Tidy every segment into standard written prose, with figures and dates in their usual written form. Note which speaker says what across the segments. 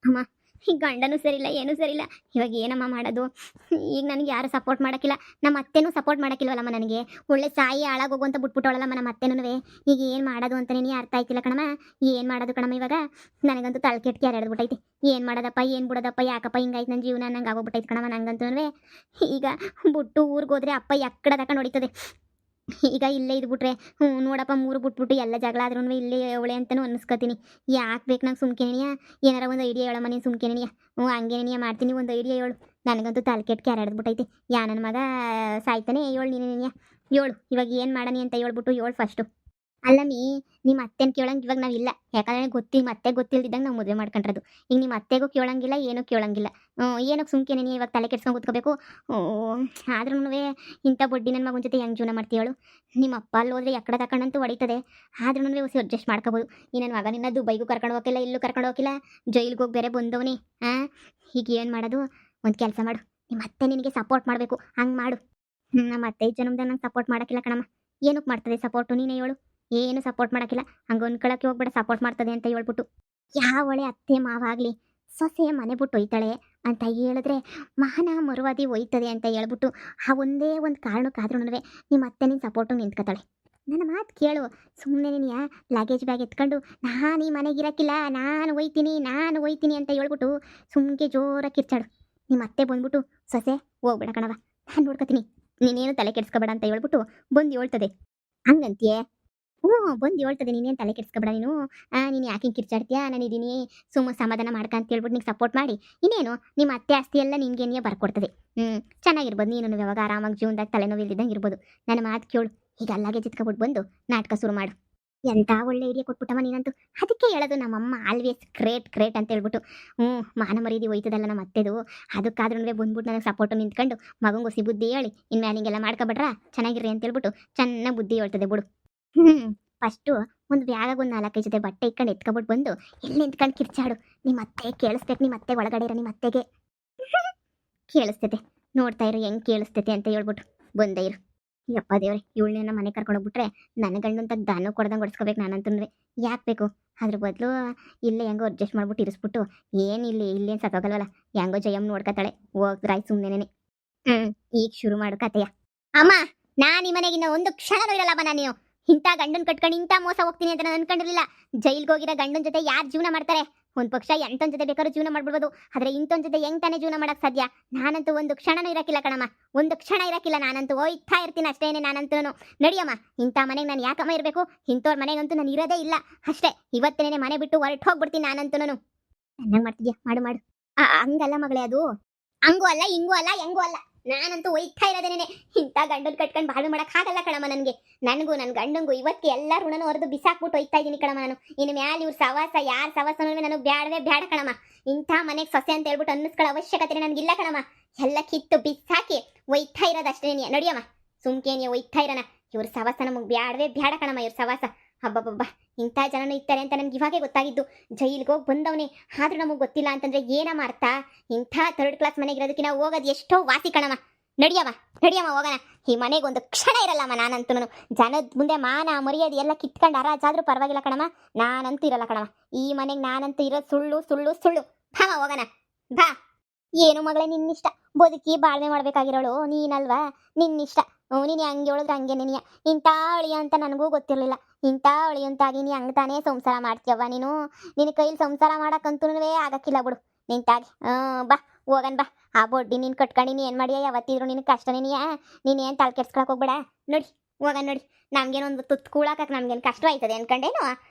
Speaker 1: ಅಮ್ಮ ಈಗ ಗಂಡನೂ ಸರಿಯಿಲ್ಲ ಏನೂ ಸರಿಯಿಲ್ಲ. ಇವಾಗ ಏನಮ್ಮ ಮಾಡೋದು? ಈಗ ನನಗೆ ಯಾರು ಸಪೋರ್ಟ್ ಮಾಡೋಕ್ಕಿಲ್ಲ. ನಮ್ಮ ಅತ್ತೆನೂ ಸಪೋರ್ಟ್ ಮಾಡೋಕ್ಕಿಲ್ವಲ್ಲಮ್ಮ ನನಗೆ. ಒಳ್ಳೆ ಸಾಯಿ ಹಾಳಾಗೋಗು ಅಂತ ಬಿಟ್ಬಿಟ್ಟವಳಲ್ಲಮ್ಮ ನಮ್ಮ ಅತ್ತೆನೂ. ಈಗ ಏನು ಮಾಡೋದು ಅಂತಲೇ ಅರ್ಥ ಆಯ್ತಿಲ್ಲ ಕಣಮ್ಮ. ಏನು ಮಾಡೋದು ಕಣಮ್ಮ ಇವಾಗ? ನನಗಂತೂ ತಲೆ ಕೆಟ್ಟು ಕ್ಯಾರೆ ಎಳೆದ್ಬಿಟ್ಟೈತಿ. ಏನು ಮಾಡೋದಪ್ಪ ಏನು ಬಿಡೋದಪ್ಪ, ಯಾಕಪ್ಪ ಹಿಂಗಾಯ್ತು ನನ್ನ ಜೀವನ ನಂಗೆ ಆಗೋಗ್ಬಿಟ್ಟೈತೆ ಕಣಮ್ಮ ನಂಗಂತೂ. ಈಗ ಬಿಟ್ಟು ಊರಿಗೆ ಹೋದ್ರೆ ಅಪ್ಪ ಎಕ್ಕಡ ತಕೊಂಡು ಹೊಡಿತದೆ. ಈಗ ಇಲ್ಲೇ ಇದ್ಬಿಟ್ರೆ ನೋಡಪ್ಪ ಮೂರು ಬಿಟ್ಬಿಟ್ಟು ಎಲ್ಲ ಜಗಳ ಆದ್ರೂ ಇಲ್ಲೇ ಅವಳೆ ಅಂತಲೂ ಅನ್ನಿಸ್ಕೊತೀನಿ. ಯಾಕೆ ಬೇಕು ನಂಗೆ ಸುಮ್ಕೆನೆಯ? ಏನಾರ ಒಂದು ಐಡಿಯಾ ಹೇಳಮ್ಮ ನೀನು ಸುಮ್ಕೆನೆಯ. ಹಂಗೇನೆಯ ಮಾಡ್ತೀನಿ, ಒಂದು ಐಡಿಯಾ ಹೇಳು. ನನಗಂತೂ ತಲೆ ಕೆಟ್ಟು ಕ್ಯಾರೆ ಎಳೆದ್ಬಿಟ್ಟೈತಿ. ನನ್ನ ಮಗ ಸಾಯ್ತಾನೆ ಹೇಳು ನೀನೇನೆಯ ಹೇಳು. ಇವಾಗ ಏನು ಮಾಡನಿ ಅಂತ ಹೇಳ್ಬಿಟ್ಟು ಹೇಳು ಫಸ್ಟು. ಅಲ್ಲ ನಿಮ್ಮ ಅತ್ತೆನ ಕೇಳಂಗೆ ಇವಾಗ ನಾವಿಲ್ಲ. ಯಾಕಂದರೆ ಮತ್ತೆ ಗೊತ್ತಿಲ್ದಿದ್ದಂಗೆ ನಾವು ಮದುವೆ ಮಾಡ್ಕೊಂಡ್ರದು. ಈಗ ನಿಮ್ಮ ಅತ್ತೆಗೂ ಕೇಳಂಗಿಲ್ಲ, ಏನೂ ಕೇಳಂಗಿಲ್ಲ. ಏನಕ್ಕೆ ಸುಮ್ಕೆನೇ ಇವಾಗ ತಲೆ ಕೆಡ್ಸ್ಕೊಂಡು ಕೂತ್ಕೋಬೇಕು? ಆದ್ರೂ ಇಂಥ ಬಡ್ಡಿ ನನ್ನ ಮಗನ ಜೊತೆ ಹೆಂಗೆ ಜೀವನ ಮಾಡ್ತೀವಳು? ನಿಮ್ಮ ಅಪ್ಪ ಅಲ್ಲಿ ಹೋದ್ರೆ ಎಕ್ಕಡ ತಕೊಂಡಂತೂ ಹೊಡಿತದೆ. ಆದ್ರೂ ಹೊಸಿ ಅಡ್ಜಸ್ಟ್ ಮಾಡ್ಕೋಬೋದು. ಈ ನನ್ನ ಮಗ ನಿನ್ನ ದುಬೈಗೂ ಕರ್ಕೊಂಡು ಹೋಗಿಲ್ಲ, ಇಲ್ಲೂ ಕರ್ಕೊಂಡು ಹೋಗಿಲ್ಲ, ಜೈಲಿಗೆ ಹೋಗಿ ಬೇರೆ ಬಂದವನೇ. ಈಗ ಏನು ಮಾಡೋದು? ಒಂದು ಕೆಲಸ ಮಾಡು, ನಿಮ್ಮ ಅತ್ತೆ ನಿನಗೆ ಸಪೋರ್ಟ್ ಮಾಡಬೇಕು. ಹಂಗೆ ಮಾಡು. ನಮ್ಮ ಅತ್ತೆ ಜನ್ಮದಾಗ ನಂಗೆ ಸಪೋರ್ಟ್ ಮಾಡೋಕ್ಕಿಲ್ಲ ಕಣಮ್ಮ. ಏನಕ್ಕೆ ಮಾಡ್ತದೆ ಸಪೋರ್ಟು? ನೀನೇ ಹೇಳು. ಏನು ಸಪೋರ್ಟ್ ಮಾಡೋಕ್ಕಿಲ್ಲ. ಹಂಗೆ ಅನ್ಕೊಳಕ್ಕೆ ಹೋಗ್ಬೇಡ ಸಪೋರ್ಟ್ ಮಾಡ್ತದೆ ಅಂತ ಹೇಳ್ಬಿಟ್ಟು. ಯಾವಳೆ ಅತ್ತೆ ಮಾವ ಆಗಲಿ ಸೊಸೆ ಮನೆ ಬಿಟ್ಟು ಒಯ್ತಾಳೆ ಅಂತ ಹೇಳಿದ್ರೆ ಮಾನ ಮರುವಾದಿ ಒಯ್ತದೆ ಅಂತ ಹೇಳ್ಬಿಟ್ಟು ಆ ಒಂದೇ ಒಂದು ಕಾರಣಕ್ಕಾದ್ರೂ ನಿಮ್ಮ ಅತ್ತೆ ನಿನ್ನ ಸಪೋರ್ಟು ನಿಂತ್ಕೊತಾಳೆ. ನನ್ನ ಮಾತು ಕೇಳು. ಸುಮ್ಮನೆ ನೀನು ಲಗೇಜ್ ಬ್ಯಾಗ್ ಎತ್ಕೊಂಡು ನಾನು ಈ ಮನೆಗೆ ಇರೋಕ್ಕಿಲ್ಲ, ನಾನು ಒಯ್ತೀನಿ ಅಂತ ಹೇಳ್ಬಿಟ್ಟು ಸುಮ್ಗೆ ಜೋರಾಗಿ ಕಿರ್ಚಾಡು. ನಿಮ್ಮ ಅತ್ತೆ ಬಂದ್ಬಿಟ್ಟು ಸೊಸೆ ಹೋಗ್ಬೇಡ ಕಣವ, ನಾನು ನೋಡ್ಕೊತೀನಿ, ನೀನೇನು ತಲೆ ಕೆಡಿಸ್ಕೊಬೇಡ ಅಂತ ಹೇಳ್ಬಿಟ್ಟು ಬಂದು ಹೇಳ್ತದೆ. ಹಂಗಂತೀಯೇ? ಬಂದು ಹೇಳ್ತದೆ. ನೀನೇನು ತಲೆ ಕೆಡಿಸ್ಕೊಬೇಡ, ನೀನು ಯಾಕೆ ಹಿಂಗೆ ಕಿರ್ಚಾಡ್ತೀಯಾ, ನಾನು ಇದೀನಿ ಸುಮ್ಮನೆ ಸಮಾಧಾನ ಮಾಡ್ಕಂತ ಹೇಳ್ಬಿಟ್ಟು ನಿಂಗೆ ಸಪೋರ್ಟ್ ಮಾಡಿ ಇನ್ನೇನು ನಿಮ್ಮ ಅತ್ತೆ ಆಸ್ತಿ ಎಲ್ಲ ನಿನಗೇನೇ ಬರ್ಕೊಡ್ತದೆ. ಚೆನ್ನಾಗಿರ್ಬೋದು. ನೀನು ಯಾವಾಗ ಆರಾಮಾಗಿ ಜೀವನದಾಗ ತಲೆನೋವು ಇಲ್ದಿದ್ದಂಗೆ ಇರ್ಬೋದು. ನನ್ನ ಮಾತು ಕೇಳು. ಈಗ ಅಲ್ಲಾಗೆ ಜಿತ್ಕೊಬಿಟ್ಟು ಬಂದು ನಾಟಕ ಶುರು ಮಾಡು. ಎಂಥ ಒಳ್ಳೆ ಐಡಿಯಾ ಕೊಟ್ಬಿಟ್ಟಮ್ಮ ನೀನಂತೂ. ಅದಕ್ಕೆ ಹೇಳೋದು ನಮ್ಮಮ್ಮ ಆಲ್ವೇಸ್ ಗ್ರೇಟ್ ಅಂತ ಹೇಳ್ಬಿಟ್ಟು. ಮಾನ ಮರ್ಯಾದೆ ಹೋಯ್ತದಲ್ಲ ನಮ್ಮ ಅತ್ತೆದು. ಅದಕ್ಕಾದ್ರೂ ಬಂದ್ಬಿಟ್ಟು ನನಗೆ ಸಪೋರ್ಟು ನಿಂತ್ಕೊಂಡು ಮಗಂಗೆ ಹೊಸಿ ಬುದ್ಧಿ ಹೇಳಿ ಇನ್ಮೇಲೆ ಹಿಂಗೆಲ್ಲ ಮಾಡ್ಕೊಬಿಟ್ರಾ ಚೆನ್ನಾಗಿರ್ರಿ ಅಂತ ಹೇಳ್ಬಿಟ್ಟು ಚೆನ್ನಾಗಿ ಬುದ್ಧಿ ಹೇಳ್ತದೆ ಬಿಡು. ಫಸ್ಟು ಒಂದು ಬ್ಯಾಗಾಗ ಒಂದು 4-5 ಜೊತೆ ಬಟ್ಟೆ ಇಟ್ಕೊಂಡು ಎತ್ಕೊಬಿಟ್ಟು ಬಂದು ಎಲ್ಲಿ ನಿಂತ್ಕೊಂಡು ಕಿರ್ಚಾಡು. ನಿಮ್ಮ ಅತ್ತೆ ಕೇಳಿಸ್ಬೇಕು. ನಿಮ್ಮ ಅತ್ತೆ ಒಳಗಡೆ ಇರೋ ನಿಮ್ಮ ಅತ್ತೆಗೆ ಕೇಳಿಸ್ತೈತೆ. ನೋಡ್ತಾ ಇರು ಹೆಂಗೆ ಕೇಳಿಸ್ತೈತೆ ಅಂತ ಹೇಳ್ಬಿಟ್ಟು ಬಂದೇ ಇರು. ಯಪ್ಪ ದೇವ್ರೆ, ಇವಳನ್ನ ಮನೆ ಕರ್ಕೊಂಡೋಗ್ಬಿಟ್ರೆ ನನ್ನ ಗಂಡು ಅಂತ ದಾನು ಕೊಡ್ದಂಗೆ ಹೊಡ್ಸ್ಕೋಬೇಕು ನಾನಂತಂದ್ರೆ. ಯಾಕೆ ಬೇಕು? ಅದ್ರ ಬದಲು ಇಲ್ಲೇ ಹೆಂಗೋ ಅಡ್ಜಸ್ಟ್ ಮಾಡ್ಬಿಟ್ಟು ಇರಿಸ್ಬಿಟ್ಟು ಇಲ್ಲೇನು ಸತ್ತೋಗಲ್ವಲ್ಲ, ಹೆಂಗೋ ಜಯಮ್ ನೋಡ್ಕೊತಾಳೆ. ಹೋಗ್ರಾಯ್ ಸುಮ್ಮನೆ. ಈಗ ಶುರು ಮಾಡು ಕತೆಯ. ಅಮ್ಮ, ನಾನು ಈ ಮನೆಗಿನ್ನ ಒಂದು ಕ್ಷಣನೂ ಇರಲ್ಲಮ್ಮ. ನಾನು ಇಂಥ ಗಂಡನ ಕಟ್ಕೊಂಡು ಇಂಥ ಮೋಸ ಹೋಗ್ತೀನಿ ಅಂತ ನಾನು ಅನ್ಕೊಂಡಿರಲಿಲ್ಲ. ಜೈಲ್ಗೆ ಹೋಗಿರೋ ಗಂಡನ ಜೊತೆ ಯಾರು ಜೀವನ ಮಾಡ್ತಾರೆ? ಒಂದು ಪಕ್ಷ ಎಂಟೊಂದು ಜೊತೆ ಬೇಕಾದ್ರೂ ಜೀವನ ಮಾಡ್ಬಿಡ್ಬೋದು, ಆದರೆ ಇಂಥೊಂದು ಜೊತೆ ಹೆಂಗೆ ತಾನೇ ಜೀವನ ಮಾಡೋಕ್ಕೆ ಸಾಧ್ಯ? ನಾನಂತೂ ಒಂದು ಕ್ಷಣನೂ ಇರೋಕ್ಕಿಲ್ಲ ಕಣಮ್ಮ, ಒಂದು ಕ್ಷಣ ಇರೋಕ್ಕಿಲ್ಲ. ನಾನಂತೂ ಹೋಯ್ತಾ ಇರ್ತೀನಿ ಅಷ್ಟೇನೆ. ನಾನಂತೂ ನಡಿಯಮ್ಮ, ಇಂಥ ಮನೆಗೆ ನಾನು ಯಾಕಮ್ಮ ಇರಬೇಕು? ಇಂಥವ್ರ ಮನೆಗಂತೂ ನಾನು ಇರೋದೇ ಇಲ್ಲ ಅಷ್ಟೇ. ಇವತ್ತೇನೆ ಮನೆ ಬಿಟ್ಟು ಹೊರಟು ಹೋಗ್ಬಿಡ್ತೀನಿ ನಾನಂತೂ. ಚೆನ್ನಾಗಿ ಮಾಡ್ತಿದ್ಯಾ, ಮಾಡು. ಹಂಗಲ್ಲ ಮಗಳೇ, ಅದು ಹಂಗೂ ಅಲ್ಲ ಹಿಂಗೂ ಅಲ್ಲ ಹೆಂಗೂ ಅಲ್ಲ. ನಾನಂತೂ ಒಯ್ತಾ ಇರೋದೇನೆ. ಇಂಥ ಗಂಡನ್ ಕಟ್ಕೊಂಡು ಬಾಳು ಮಾಡೋಕ್ಕಾಗಲ್ಲ ಕಣಮ್ಮ ನನಗೆ. ನನಗೂ ನನ್ನ ಗಂಡಂಗೂ ಇವತ್ತು ಎಲ್ಲ ಋಣನೂ ಹೊರದು ಬಿಸಾಕ್ಬಿಟ್ಟು ಒಯ್ತಾ ಇದ್ದೀನಿ ಕಣಮ್ಮ ನಾನು. ಇನ್ನು ಮ್ಯಾಲೆ ಇವ್ರ ಸವಾಸ ಯಾರು ಸವಾಸನೂ ನನಗೆ ಬೇಡ ಕಣಮ್ಮ. ಇಂಥ ಮನೆಗೆ ಸೊಸೆ ಅಂತ ಹೇಳ್ಬಿಟ್ಟು ಅನ್ನಿಸ್ಕೊಳ್ಳೋ ಅವಶ್ಯಕತೆ ನನಗಿಲ್ಲ ಕಣಮ್ಮ. ಎಲ್ಲ ಕಿತ್ತು ಬಿಸಾಕಿ ಒಯ್ತಾ ಇರೋದಷ್ಟೇ. ನಡಿಯಮ್ಮ ಸುಮ್ಕೇನಿ ಒಯ್ತಾ ಇರೋಣ. ಇವ್ರ ಸವಾಸ ನಮಗೆ ಬೇಡ ಕಣಮ್ಮ. ಇವ್ರ ಸವಾಸ ಹಬ್ಬಬ್ಬಬ್ಬ ಇಂಥ ಜನನೂ ಇರ್ತಾರೆ ಅಂತ ನಮ್ಗೆ ಇವಾಗೇ ಗೊತ್ತಾಗಿದ್ದು. ಜೈಲಿಗೆ ಹೋಗಿ ಬಂದವನೇ, ಆದ್ರೂ ನಮಗೆ ಗೊತ್ತಿಲ್ಲ ಅಂತಂದ್ರೆ ಏನಮ್ಮ ಅರ್ಥ? ಇಂಥ 3rd ಕ್ಲಾಸ್ ಮನೆಗೆ ಇರೋದಕ್ಕಿಂತ ಹೋಗೋದು ಎಷ್ಟೋ ವಾಸಿ ಕಣಮ್ಮ. ನಡಿಯಮ್ಮ ಹೋಗೋಣ. ಈ ಮನೆಗೆ ಒಂದು ಕ್ಷಣ ಇರಲ್ಲಮ್ಮ ನಾನಂತೂ. ಜನದ ಮುಂದೆ ಮಾನ ಮರ್ಯಾದೆ ಎಲ್ಲ ಕಿತ್ಕೊಂಡು ಅರಾಜಾದ್ರೂ ಪರವಾಗಿಲ್ಲ ಕಣಮ್ಮ, ನಾನಂತೂ ಇರಲ್ಲ ಕಣಮ್ಮ. ಈ ಮನೆಗೆ ನಾನಂತೂ ಇರೋದು ಸುಳ್ಳು. ಬಾ ಹೋಗೋಣ ಬಾ. ಏನು ಮಗಳೇ ನಿನ್ನಿಷ್ಟ, ಬದುಕಿ ಬಾಳ್ವೆ ಮಾಡ್ಬೇಕಾಗಿರೋಳು ನೀನಲ್ವಾ? ನಿನ್ನಿಷ್ಟ. ನೀನು ಹಂಗೆ ಹೇಳಿದ್ರೆ ಹಂಗೆ ನೆನೆಯ. ಇಂಥ ಅಳಿಯ ಅಂತ ನನಗೂ ಗೊತ್ತಿರಲಿಲ್ಲ. ಇಂಥ ಅಳಿಯಂತಾಗಿ ನೀ ಹಂಗೆ ತಾನೇ ಸಂಸಾರ ಮಾಡ್ತೀಯವ್ವ ನೀನು. ನಿನ್ನ ಕೈಲಿ ಸಂಸಾರ ಮಾಡೋಕ್ಕಂತೂ ಆಗಕ್ಕಿಲ್ಲ ಬಿಡು ನಿಂತಾಗಿ. ಬಾ ಹೋಗಣ ಬಾ. ಆ ಬೊಡ್ಡಿ ನೀನು ಕಟ್ಕೊಂಡು ನೀನು ಏನು ಮಾಡಿಯ? ಯಾವತ್ತಿದ್ರು ನಿನಗೆ ಕಷ್ಟ ನೆನೆಯ. ನೀನೇನು ತಲೆ ಕೆಡ್ಸ್ಕೊಳಕ್ಕೆ ಹೋಗ್ಬೇಡ. ನೋಡಿ ಹೋಗೋಣ. ನೋಡಿ ನಮ್ಗೇನೊಂದು ತುತ್ತು ಕೂಳಾಕಕ್ಕೆ ನಮ್ಗೇನು ಕಷ್ಟ ಆಯ್ತದೆ ಅನ್ಕೊಂಡೇನು?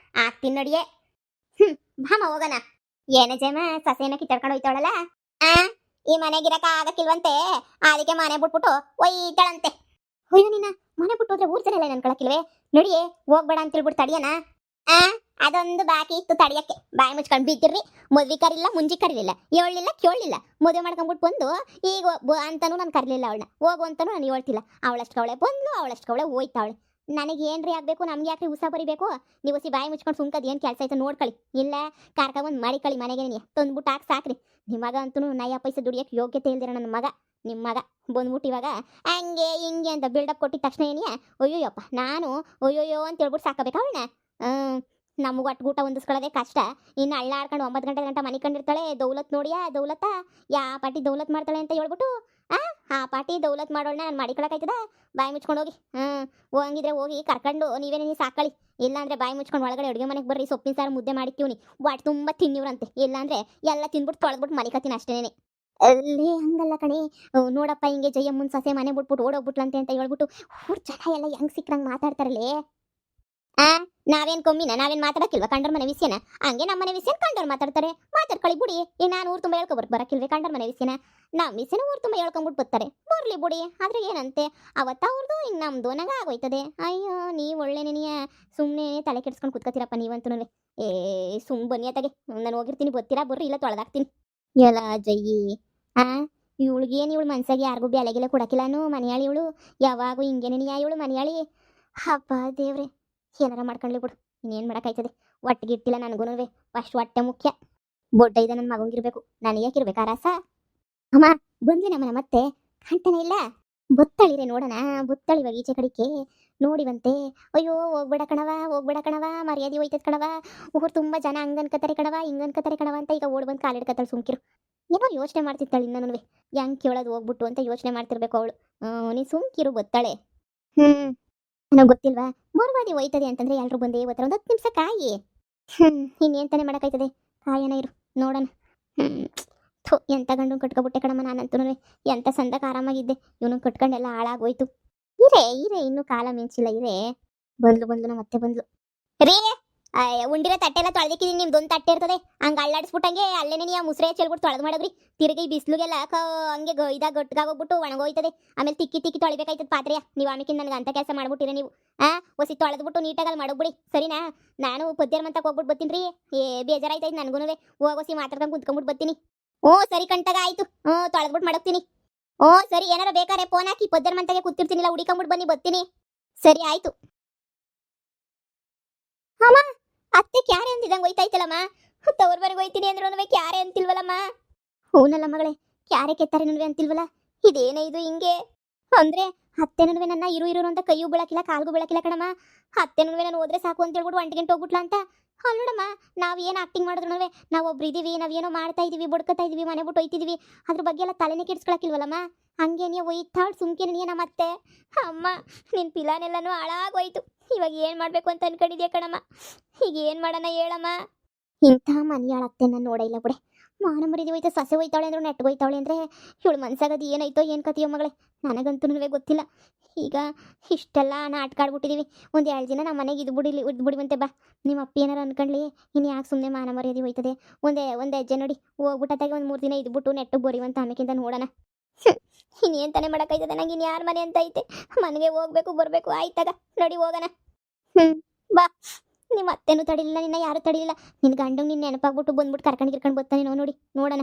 Speaker 1: ಆಗ್ತೀನಿ ನಡಿಯೇ. ಬಾಮ ಹೋಗೋಣ. ಏನ ಜಮ ಸಸೇನ ಕಿತ್ತಾಡ್ಕೊಂಡು ಹೋಯ್ತಾವಳಲ್ಲ, ಈ ಮನೆಗಿರಕ ಆಗಕ್ಕಿಲ್ವಂತೆ, ಅದಕ್ಕೆ ಮನೆ ಬಿಟ್ಬಿಟ್ಟು ಒಯ್ತಾಳಂತೆ. ಅಯ್ಯೋ ನಿನ್ನ ಮನೆ ಬಿಟ್ಟು ಹೋದ್ರೆ ಊರ್ ಜನ ಎಲ್ಲ ನನ್ಕೊಳಕ್ಕಿಲ್ವೇ? ನಡಿಯೇ ಹೋಗ್ಬೇಡ ಅಂತ ಹೇಳ್ಬಿಟ್ಟು ತಡಿಯನ. ಅದೊಂದು ಬಾಕಿ ಇತ್ತು ತಡಿಯಕ್ಕೆ. ಬಾಯಿ ಮುಚ್ಕೊಂಡು ಬಿದ್ದಿರ್ರಿ. ಮದ್ವಿ ಕರಿಲಿಲ್ಲ, ಮುಂಜಿ ಕರಿಲಿಲ್ಲ, ಹೇಳಲಿಲ್ಲ ಕೇಳಲಿಲ್ಲ. ಮದುವೆ ಮಾಡ್ಕೊಂಡ್ಬಿಟ್ಟು ಬಂದು ಈಗ ಅಂತಾನು ನಾನು ಕರಿಲಿಲ್ಲ ಅವಳನ್ನ. ಹೋಗು ಅಂತಾನು ನಾನು ಹೇಳ್ತಿಲ್ಲ. ಅವಳಷ್ಟವಳೆ ಬಂದ್ಲು, ಅವಳಷ್ಟವಳೆ ಹೋಯ್ತಾವಳೆ. ನನಗೇನ್ರಿ ಆಗಬೇಕು? ನಮ್ಗೆ ಯಾಕ್ರಿ ಉಸ ಬರಿಬೇಕು? ನೀವು ಸಿ ಬಾಯಿ ಮುಚ್ಕೊಂಡು ಸುಮ್ಕದ್ ಏನು ಕೆಲಸ ಆಯ್ತು ನೋಡ್ಕೊಳ್ಳಿ. ಇಲ್ಲ ಕಾರ್ಕೊಂಬಂದು ಮಾಡಿಕೊಳ್ಳಿ ಮನೆಗೆ. ನೀನು ತಂದ್ಬಿಟ್ಟು ಹಾಕಿ ಸಾಕ್ರಿ. ನಿಮ್ಮ ಮಗ ಅಂತೂ ನಯ ಪೈಸೆ ದುಡಿಯೋಕ್ಕೆ ಯೋಗ್ಯತೆ ಇಲ್ದಿರ ನನ್ನ ಮಗ. ನಿಮ್ಮ ಮಗ ಬಂದ್ಬಿಟ್ಟು ಇವಾಗ ಹಂಗೆ ಹಿಂಗೆ ಅಂತ ಬಿಲ್ಡಪ್ ಕೊಟ್ಟಿದ ತಕ್ಷಣ ಏನಿಯ ಅಯ್ಯೋಯಪ್ಪ ನಾನು ಅಯ್ಯೋಯ್ಯೋ ಅಂತ ಹೇಳ್ಬಿಟ್ಟು ಸಾಕಬೇಕು ಅವಳನ್ನ. ನಮಗೆ ಒಟ್ಟು ಊಟ ಹೊಂದಿಸ್ಕೊಳ್ಳೋದೇ ಕಷ್ಟ. ಇನ್ನು ಹಳ್ಳ ಆಡ್ಕೊಂಡು 9 ಗಂಟೆ ಮನೆ ಕಂಡಿರ್ತಾಳೆ ದೌಲತ್ ನೋಡಿಯಾ ದೌಲತ್ತ ಯಾ ಪಾಟಿ ದೌಲತ್ ಮಾಡ್ತಾಳೆ ಅಂತ ಹೇಳ್ಬಿಟ್ಟು ಆ ಪಾಟಿ ದೌಲತ್ ಮಾಡೋಳನ್ನ ನಾನು ಮಾಡಿಕೊಳಕಾಯ್ತದ. ಬಾಯಿ ಮುಚ್ಕೊಂಡು ಹೋಗಿ ಹೋಗಿದ್ರೆ ಹೋಗಿ ಕರ್ಕೊಂಡು ನೀವೇನೇ ಸಾಕಳಿ. ಇಲ್ಲಾಂದ್ರೆ ಬಾಯಿ ಮುಚ್ಕೊಂಡು ಒಳಗಡೆ ಅಡುಗೆ ಮನೆಗೆ ಬರ್ರಿ, ಸೊಪ್ಪಿನ ಸಾರು ಮುದ್ದೆ ಮಾಡಿಕ್ತೀವ್ನಿ, ವಾಟ್ ತುಂಬ ತಿನ್ನಿವ್ರಂತೆ. ಇಲ್ಲಾಂದ್ರೆ ಎಲ್ಲ ತಿಂದ್ಬಿಟ್ಟು ತೊಳೆದ್ಬಿಟ್ಟು ಮಲಿಕತ್ತೀನಿ ಅಷ್ಟೇನೆ. ಅಲ್ಲಿ ಹಂಗಲ್ಲ ಕಣೆ, ನೋಡಪ್ಪ ಹಿಂಗೆ ಜಯಮ್ಮನ ಸೊಸೆ ಮನೆ ಬಿಟ್ಬಿಟ್ಟು ಓಡೋಗ್ಬಿಟ್ಲಂತೆ ಅಂತ ಹೇಳ್ಬಿಟ್ಟು ಊರ್ ಜನ ಎಲ್ಲ ಹೆಂಗ್ ಸಿಕ್ಕಂಗೆ ಮಾತಾಡ್ತಾರಲ್ಲೇ. ಆ ನಾವೇನ್ ಕೊಮ್ಮಿನ, ನಾವೇನ್ ಮಾತಾಡಕ್ಕಿಲ್ವಾ ಕಂಡರ್ ಮನೆ ವಿಷಯನ? ಹಂಗೆ ನಮ್ಮ ಮನೆ ವಿಷಯ ಕಂಡರ್ ಮಾತಾಡ್ತಾರೆ, ಮಾತಾಡ್ಕೊಳ್ಳಿ ಬಿಡಿ. ಈಗ ನಾನು ಊರು ತುಂಬ ಬರಕ್ಕಿಲ್ವೇ ಕಂಡರ್ ಮನೆ ವಿಷಯನ? ನಮ್ಮ ವಿಷಯನ ಊರು ತುಂಬ ಹೇಳ್ಕೊಂಡ್ಬಿಟ್ಟು ಬರ್ತಾರೆ, ಬರ್ಲಿ ಬಿಡಿ. ಆದ್ರೆ ಏನಂತೆ ಅವತ್ತ ಅವ್ರದ್ದು ಹಿಂಗೆ ನಮ್ದು ನಂಗೆ ಆಗೋಯ್ತದೆ. ಅಯ್ಯೋ ನೀವು ಒಳ್ಳೆ ನೆನೆಯ ಸುಮ್ಮನೆ ತಲೆ ಕೆಡ್ಸ್ಕೊಂಡು ಕುತ್ಕೋತೀರಪ್ಪ ನೀವಂತೂ. ಏ ಬನ್ನಿ ಅತ್ತಾಗೆ, ನಾನು ಹೋಗಿರ್ತೀನಿ, ಬರ್ತೀರಾ ಬರ್ರಿ, ಇಲ್ಲ ತೊಳೆದಾಕ್ತೀನಿ. ಎಲ್ಲ ಜಯ್ಯಿ ಇವಳಿಗೇನು ಇವಳು ಮನ್ಸಾಗಿ ಯಾರಿಗೂ ಬೆಲೆಗಿಲ್ಲ ಕೊಡಕ್ಕಿಲ್ಲಾನು ಮನೆಯಾಳಿ ಇವಳು. ಯಾವಾಗೂ ಹಿಂಗೇನೇನಿಯ ಇವಳು ಮನೆಯಾಳಿ. ಹಬ್ಬ ದೇವ್ರೆ, ಏನಾರ ಮಾಡ್ಕೊಂಡ್ಲಿ ಬಿಡು, ಇನ್ನೇನು ಮಾಡೋಕ್ಕಾಯ್ತದೆ. ಒಟ್ಟಿಗೆ ಇಟ್ಟಿಲ್ಲ ನನಗೂ ಫಸ್ಟ್ ಹೊಟ್ಟೆ ಮುಖ್ಯ. ಬೊಡ್ಡ ಇದೆ ನನ್ನ ಮಗಂಗಿರ್ಬೇಕು, ನನಗೆ ಯಾಕಿರ್ಬೇಕು ಆ ರಸ. ಅಮ್ಮ ಬಂದ್ವಿ ನಮ್ಮನ ಮತ್ತೆ ಕಾಣ್ತಾನೆ ಇಲ್ಲ. ಬತ್ತಳಿರೆ ನೋಡೋಣ, ಬತ್ತಳಿ ಇವಾಗ ಈಚೆ ಕಡಿಕೆ ನೋಡಿವಂತೆ. ಅಯ್ಯೋ ಹೋಗ್ಬೇಡ ಕಣವ ಮರ್ಯಾದೆ ಹೋಯ್ತದ ಕಣವ, ಊರು ತುಂಬ ಜನ ಹಂಗನ್ಕತಾರೆ ಕಣವ ಹಿಂಗನ್ಕತಾರೆ ಕಣವ ಅಂತ ಈಗ ಓಡ್ ಬಂದು ಕಾಲಿಡ್ಕತ್ತಾಳೆ. ಸುಮ್ಕಿರು, ಏನೋ ಯೋಚನೆ ಮಾಡ್ತಿರ್ತಾಳೆ ಇನ್ನೂ. ಹೆಂಗೆ ಕೇಳೋದು ಹೋಗ್ಬಿಟ್ಟು ಅಂತ ಯೋಚನೆ ಮಾಡ್ತಿರ್ಬೇಕು ಅವಳು. ನೀನು ಸುಮ್ಕಿರು, ಬತ್ತಾಳೆ. ನನಗೆ ಗೊತ್ತಿಲ್ವಾ, ಬರ್ವಾದಿ ಹೋಯ್ತದೆ ಅಂತಂದ್ರೆ ಎಲ್ಲರೂ ಬಂದೇ ಓದ್ತಾರೆ. ಒಂದು 10 ನಿಮಿಷ ಕಾಯಿ. ಇನ್ನೇನು ತಾನೇ ಮಾಡೋಕ್ಕಾಯ್ತದೆ, ಕಾಯನ ಇರು ನೋಡೋಣ. ಎಂತ ಗಂಡು ಕಟ್ಕೊಬಿಟ್ಟೆ ಕಣಮ್ಮ ನಾನಂತೂ. ಎಂತ ಸಂದಕ ಆರಾಮಾಗಿದ್ದೆ, ಇವನು ಕಟ್ಕೊಂಡೆಲ್ಲ ಹಾಳಾಗೋಯ್ತು. ಇರೇ ಇನ್ನೂ ಕಾಲ ಮಿಂಚಿಲ್ಲ. ಇರೇ ಬಂದ್ಲು ನಮ್ಮ ಮತ್ತೆ ಬಂದ್ಲು ರೀ. ಉಂಡಿರೋ ತಟ್ಟೆ ಎಲ್ಲ ತೊಳೆದಿಕ್ಕಿದೀನಿ, ನಿಮ್ದೊಂದು ತಟ್ಟೆ ಇರ್ತದೆ ಹಂಗೆ ಅಳ್ಳಾಡಿಸ್ಬಿಟ್ಟಂಗೆ ಅಲ್ಲೇನೆ ನೀವು ಮುಸ್ರೆ ಚೆಲ್ಬಿಟ್ಟು ತೊಳೆದು ಮಾಡೋದ್ರಿ. ತಿರುಗಿ ಬಿಸಿಲುಗೆಲ್ಲ ಹಂಗೆ ಇದಾಗ ಗಟ್ಟಿಗಾಗೋಗ್ಬಿಟ್ಟು ಒಣಗೋಯ್ತದೆ. ಆಮೇಲೆ ತಿಕ್ಕಿ ತೊಳಿಬೇಕಾಯ್ತದ ಪಾತ್ರೆಯ. ನೀವು ಆಮೇಕಿಂದ ನನಗೆ ಅಂತ ಕೆಲಸ ಮಾಡ್ಬಿಟ್ಟಿರ ನೀವು. ಒಸಿ ತೊಳೆದ್ಬಿಟ್ಟು ನೀಟಾಗಲ್ಲಿ ಮಾಡೋಗ್ಬಿಡಿ ಸರಿನಾ? ನಾನು ಪದ್ಯರ ಮಂತಕ್ಕೆ ಹೋಗ್ಬಿಟ್ಟು ಬರ್ತೀನಿ ರೀ. ಬೇಜಾರಾಯ್ತೈತೆ ನನಗೂ. ಹೋಗೋಸಿ ಮಾತಾಡ್ಕೊಂಡು ಕುಂತ್ಕೊಂಡ್ಬಿಟ್ಟು ಬರ್ತೀನಿ. ಸರಿ ಕಣ್ತಾಗ ಆಯ್ತು. ತೊಳೆದ್ಬಿಟ್ಟು ಮಾಡೋಗ್ತೀನಿ. ಸರಿ, ಏನಾರ ಬೇಕಾರೆ ಫೋನ್ ಹಾಕಿ, ಪದ್ಯರ ಮಂತಾಗೆ ಕೂತಿರ್ತೀನಿಲ್ಲ, ಹುಡಿಕೊಂಬಿಟ್ಟು ಬನ್ನಿ, ಬರ್ತೀನಿ. ಸರಿ ಆಯ್ತು. ಅಮ್ಮ ಅತ್ತೆ ಕ್ಯಾರೆ ಅಂತಿದಂಗೆ ಹೋಯ್ತಾಯ್ತಲ್ಲಮ್ಮ. ತವ್ರವರೆಗೆ ಹೋಯ್ತೀನಿ ಅಂದ್ರೂ ಕ್ಯಾರೆ ಅಂತಿಲ್ವಲ್ಲಮ್ಮ. ಹೂನಲ್ಲ ಮಗಳೇ, ಕ್ಯಾರೆ ಕೆತ್ತಾರೆ ನನ್ವೆ ಅಂತಿಲ್ವಲ್ಲ. ಇದೇನೇ ಇದು ಹಿಂಗೆ ಅಂದ್ರೆ? ಅತ್ತೆ ನನ್ವೆ ನನ್ನ ಇರು ಅಂತ ಕೈಯೂ ಬೀಳಕಿಲ್ಲ ಕಾಲ್ಗೂ ಬೀಳಕಿಲ್ಲ ಕಣಮ್ಮ. ಅತ್ತೆ ನನ್ವೆ ನಾನು ಹೋದ್ರೆ ಸಾಕು ಅಂತ ಹೇಳ್ಬಿಟ್ಟು 1 ಗಂಟೆ ಹೋಗ್ಬಿಟ್ಲ ಅಂತ. ನೋಡಮ್ಮ, ನಾವು ಏನು ಆಕ್ಟಿಂಗ್ ಮಾಡಿದ್ರು ನಾವು ಒಬ್ರು ಇದೀವಿ, ನಾವೇನೋ ಮಾಡ್ತಾ ಇದೀವಿ, ಬುಡ್ಕತಾ ಇದೀವಿ, ಮನೆ ಬಿಟ್ಟು ಹೋಯ್ತಿದೀವಿ, ಅದ್ರ ಬಗ್ಗೆ ಎಲ್ಲ ತಲೆನೇ ಕೆಡ್ಸ್ಕೊಳಕಿಲ್ವಲ್ಲಮ್ಮ. ಹಂಗೆ ನೀವು ಒಯ್ತಾಳು ಸುಮ್ಕೆ ನೀ ನಮ್ಮತ್ತೆ. ಅಮ್ಮ ನಿನ್ನ ಪಿಲಾನೆಲ್ಲನೂ ಹಾಳಾಗೋಯ್ತು. ಇವಾಗ ಏನು ಮಾಡಬೇಕು ಅಂತ ಅನ್ಕೊಂಡಿದ್ಯಾ ಕಣಮ್ಮ. ಈಗ ಏನು ಮಾಡೋಣ ಹೇಳಮ್ಮ. ಇಂಥ ಮನೆಯಾಳತ್ತೆ ನಾನು ನೋಡ ಇಲ್ಲ ಬಿಡೆ. ಮಾನ ಮರಿದಿ ಹೋಯ್ತು, ಸೊಸೆ ಹೋಯ್ತಾಳೆ ಅಂದ್ರು ನೆಟ್ಗೋಯ್ತಾಳೆ ಅಂದರೆ ಇವಳು ಮನ್ಸಾಗದು ಏನಾಯ್ತೋ ಏನು ಕಥೆಯೋ ಮಗಳೇ, ನನಗಂತೂ ಗೊತ್ತಿಲ್ಲ. ಈಗ ಇಷ್ಟೆಲ್ಲ ನಾಟಕ ಆಡ್ಬಿಟ್ಟಿದ್ದೀವಿ. ಒಂದು 2 ದಿನ ನಮ್ಮ ಮನೆಗೆ ಇದ್ಬಿಡಿವಂತೆ ಬಾ. ನಿಮ್ಮ ಅಪ್ಪ ಏನಾರು ಅನ್ಕೊಳ್ಳಿ, ಇನ್ನು ಯಾಕೆ ಸುಮ್ಮನೆ ಮಾನ ಮರ್ಯಾದೆ ಹೋಯ್ತದೆ. ಒಂದು ಹೆಜ್ಜೆ ನೋಡಿ ಹೋಗ್ಬಿಟ್ಟಾಗ ಒಂದು 3 ದಿನ ಇದ್ಬಿಟ್ಟು ನೆಟ್ಟು ಬರಿವಂತ ಆಮೇಕಿಂತ ನೋಡೋಣ. ಇನ್ನೇನು ತಾನೇ ಮಾಡೋಕ್ಕಾಯ್ತದೆ, ನಂಗೆ ಇನ್ನು ಯಾರು ಮನೆ ಅಂತ ಐತೆ. ಮನೆಗೆ ಹೋಗ್ಬೇಕು ಬರಬೇಕು, ಆಯ್ತಾಗ ನೋಡಿ ಹೋಗೋಣ. ಬಾ. ನಿಮ್ಮ ಅತ್ತೆನೂ ತಡಿಲಿಲ್ಲ, ನಿನ್ನ ಯಾರು ತಡಿಲಿಲ್ಲ. ನಿನ್ನ ಗಂಡು ನಿನ್ನ ನೆನಪಾಗ್ಬಿಟ್ಟು ಬಂದ್ಬಿಟ್ಟು ಕರ್ಕೊಂಡು ಬರ್ತಾನೆ ನೋಡಿ ನೋಡೋಣ.